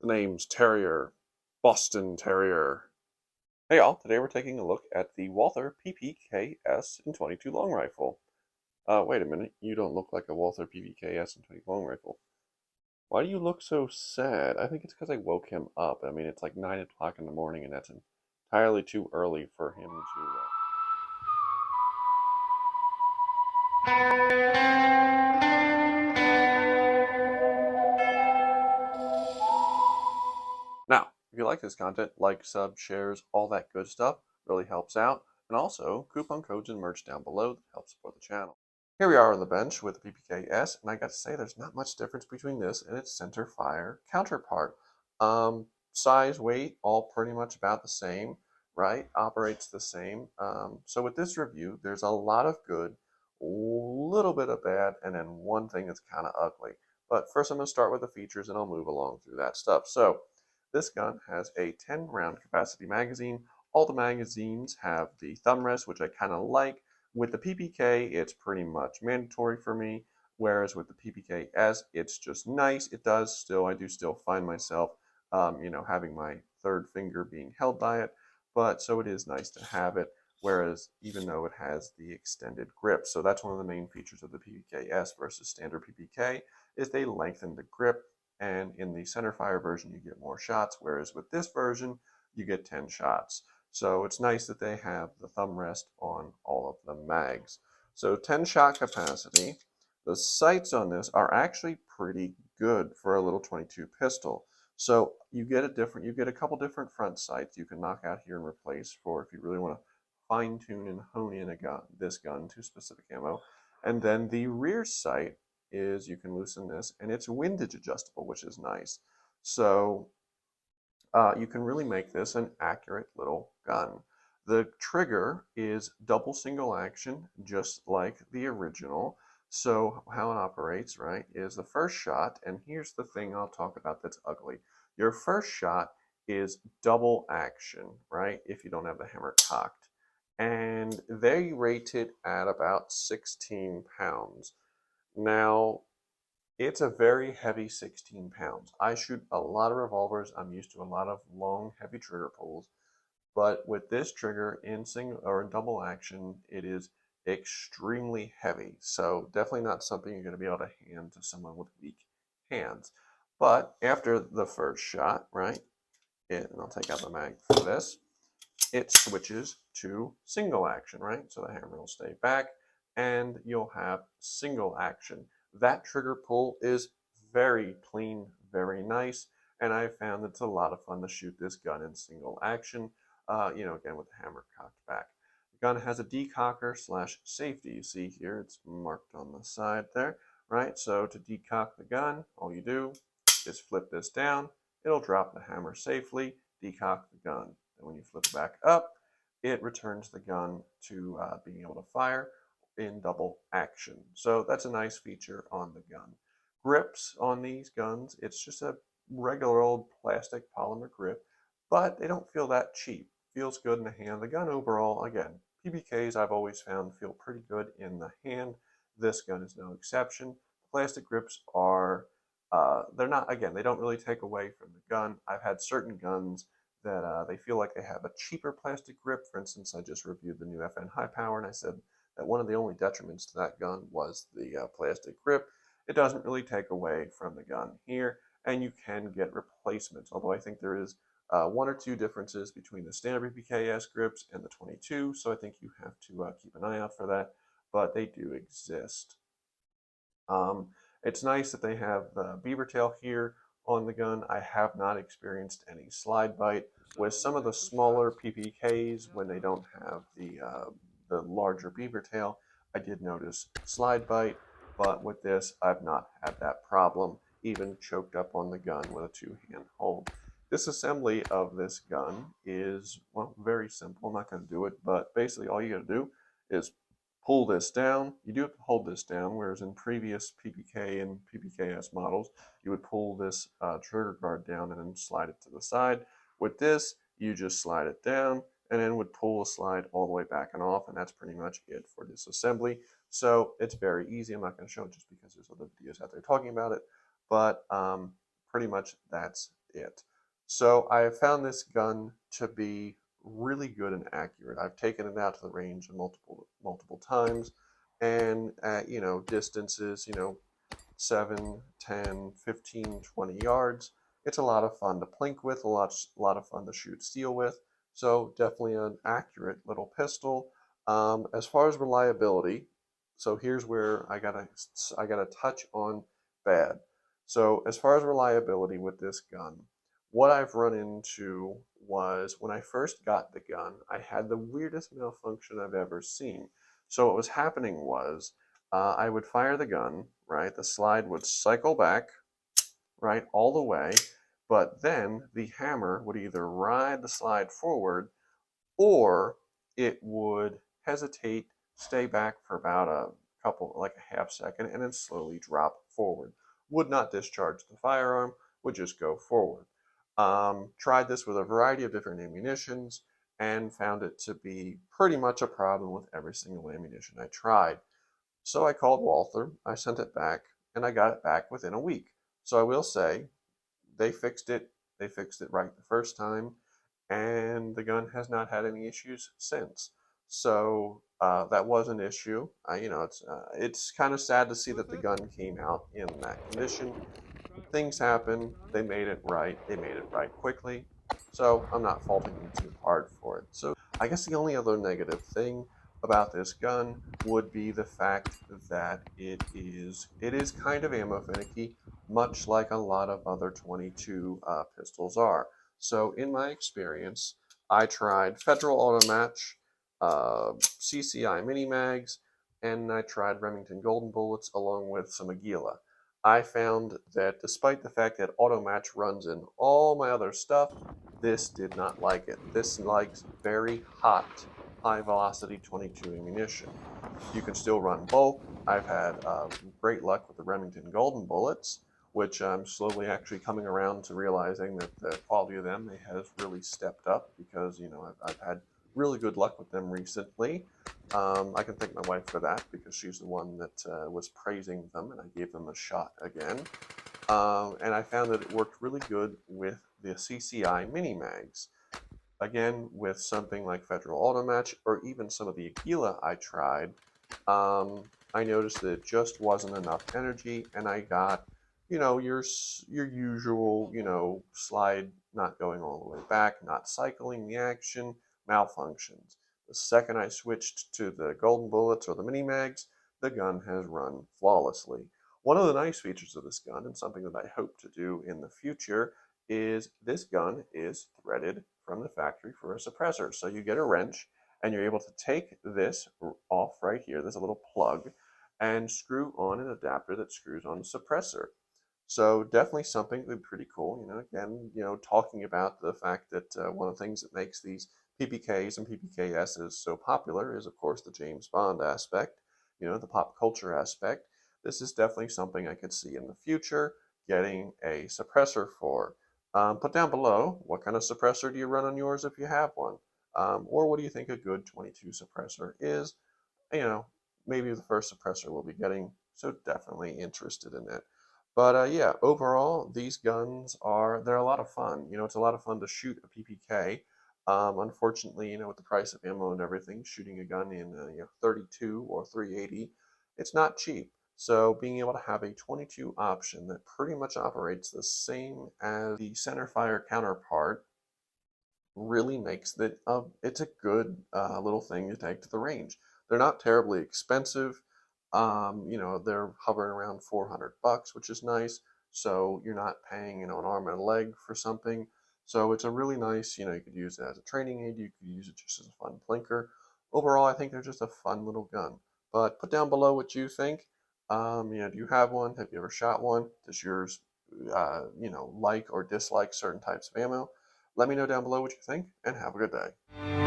The name's Terrier, Boston Terrier. Hey y'all, today we're taking a look at the Walther PPK-S in 22 long rifle. Wait a minute, you don't look like a Walther PPK-S in 22 long rifle. Why do you look so sad? I think it's because I woke him up. I mean, it's like 9 o'clock in the morning and that's entirely too early for him to... Now, if you like this content, like, sub, shares, all that good stuff really helps out. And also, coupon codes and merch down below that help support the channel. Here we are on the bench with the PPK-S, and I got to say there's not much difference between this and its center fire counterpart. Size, weight, all pretty much about the same, right? Operates the same. So with this review, there's a lot of good, a little bit of bad, and then one thing that's kind of ugly. But first I'm going to start with the features and I'll move along through that stuff. So this gun has a 10 round capacity magazine. All the magazines have the thumb rest, which I kind of like. With the PPK, it's pretty much mandatory for me, whereas with the PPK-S, it's just nice. I do still find myself, having my third finger being held by it, but so it is nice to have it, whereas even though it has the extended grip. So that's one of the main features of the PPK-S versus standard PPK, is they lengthen the grip, and in the centerfire version, you get more shots, whereas with this version, you get 10 shots. So it's nice that they have the thumb rest on all of the mags. So 10 shot capacity. The sights on this are actually pretty good for a little 22 pistol. So you get a couple different front sights you can knock out here and replace for if you really want to fine tune and hone in this gun to specific ammo. And then the rear sight is you can loosen this, and it's windage adjustable, which is nice. So you can really make this an accurate little gun. The trigger is double single action, just like the original. So how it operates, right, is the first shot, and here's the thing I'll talk about that's ugly. Your first shot is double action, right, if you don't have the hammer cocked. And they rate it at about 16 pounds. Now, it's a very heavy 16 pounds. I shoot a lot of revolvers. I'm used to a lot of long, heavy trigger pulls. But with this trigger in single or in double action, it is extremely heavy. So definitely not something you're going to be able to hand to someone with weak hands. But after the first shot, right, and I'll take out the mag for this, it switches to single action, right? So the hammer will stay back and you'll have single action. That trigger pull is very clean, very nice, and I found it's a lot of fun to shoot this gun in single action, again with the hammer cocked back. The gun has a decocker / safety. You see here, it's marked on the side there, right? So to decock the gun, all you do is flip this down. It'll drop the hammer safely, decock the gun. And when you flip it back up, it returns the gun to being able to fire in double action. So that's a nice feature on the gun. Grips on these guns, it's just a regular old plastic polymer grip, but they don't feel that cheap. Feels good in the hand. The gun overall, again, PPKs I've always found feel pretty good in the hand. This gun is no exception. Plastic grips are, they're not, again, they don't really take away from the gun. I've had certain guns that they feel like they have a cheaper plastic grip. For instance, I just reviewed the new FN High Power, and I said that one of the only detriments to that gun was the plastic grip. It doesn't really take away from the gun here, and you can get replacements, although I think there is one or two differences between the standard PPK-S grips and the 22, so I think you have to keep an eye out for that, but they do exist. It's nice that they have the beaver tail here on the gun. I have not experienced any slide bite. With some of the smaller PPKs, when they don't have the larger beaver tail, I did notice slide bite, but with this, I've not had that problem, even choked up on the gun with a two-hand hold. Disassembly of this gun is, well, very simple. I'm not going to do it, but basically all you got to do is pull this down. You do have to hold this down, whereas in previous PPK and PPK-S models, you would pull this trigger guard down and then slide it to the side. With this, you just slide it down and then would pull the slide all the way back and off, and that's pretty much it for disassembly. So it's very easy. I'm not going to show it just because there's other videos out there talking about it, but pretty much that's it. So I have found this gun to be really good and accurate. I've taken it out to the range multiple times, and at distances, 7, 10, 15, 20 yards. It's a lot of fun to plink with, a lot of fun to shoot steel with. So definitely an accurate little pistol. As far as reliability, so here's where I gotta touch on bad. So as far as reliability with this gun, what I've run into was when I first got the gun, I had the weirdest malfunction I've ever seen. So what was happening was I would fire the gun, right? The slide would cycle back, right, all the way, but then the hammer would either ride the slide forward or it would hesitate, stay back for about a couple, like a half second, and then slowly drop forward. Would not discharge the firearm, would just go forward. Tried this with a variety of different ammunitions and found it to be pretty much a problem with every single ammunition I tried. So I called Walther, I sent it back, and I got it back within a week. So I will say they fixed it. They fixed it right the first time, and the gun has not had any issues since. So that was an issue. It's kind of sad to see that the gun came out in that condition. Things happen. They made it right. They made it right quickly. So I'm not faulting them too hard for it. So I guess the only other negative thing about this gun would be the fact that it is kind of ammo finicky, much like a lot of other 22 pistols are. So in my experience, I tried Federal Auto Match, CCI mini mags, and I tried Remington Golden Bullets along with some Aguila. I found that despite the fact that Auto Match runs in all my other stuff, this did not like it. This likes very hot, high velocity 22 ammunition. You can still run bulk. I've had great luck with the Remington Golden Bullets, which I'm slowly actually coming around to realizing that the quality of them has really stepped up because I've had really good luck with them recently. I can thank my wife for that because she's the one that was praising them, and I gave them a shot again. And I found that it worked really good with the CCI mini mags. Again, with something like Federal Auto Match or even some of the Aguila I tried, I noticed that it just wasn't enough energy, and I got, your usual, slide not going all the way back, not cycling the action, malfunctions. The second I switched to the Golden Bullets or the Mini Mags, the gun has run flawlessly. One of the nice features of this gun, and something that I hope to do in the future, is this gun is threaded from the factory for a suppressor. So you get a wrench, and you're able to take this off right here. There's a little plug, and screw on an adapter that screws on the suppressor. So definitely something that would be pretty cool. Again, talking about the fact that one of the things that makes these PPKs and PPKSs so popular is, of course, the James Bond aspect, the pop culture aspect. This is definitely something I could see in the future getting a suppressor for. Put down below, what kind of suppressor do you run on yours if you have one? Or what do you think a good 22 suppressor is? Maybe the first suppressor we'll be getting, so definitely interested in it. But yeah, overall, these guns they're a lot of fun. It's a lot of fun to shoot a PPK. Unfortunately, with the price of ammo and everything, shooting a gun in 32 or 380, it's not cheap. So being able to have a 22 option that pretty much operates the same as the centerfire counterpart really makes it's a good little thing to take to the range. They're not terribly expensive. They're hovering around $400, which is nice. So you're not paying, an arm and a leg for something. So it's a really nice, you could use it as a training aid. You could use it just as a fun plinker. Overall, I think they're just a fun little gun. But put down below what you think. Do you have one? Have you ever shot one? Does yours, like or dislike certain types of ammo? Let me know down below what you think, and have a good day.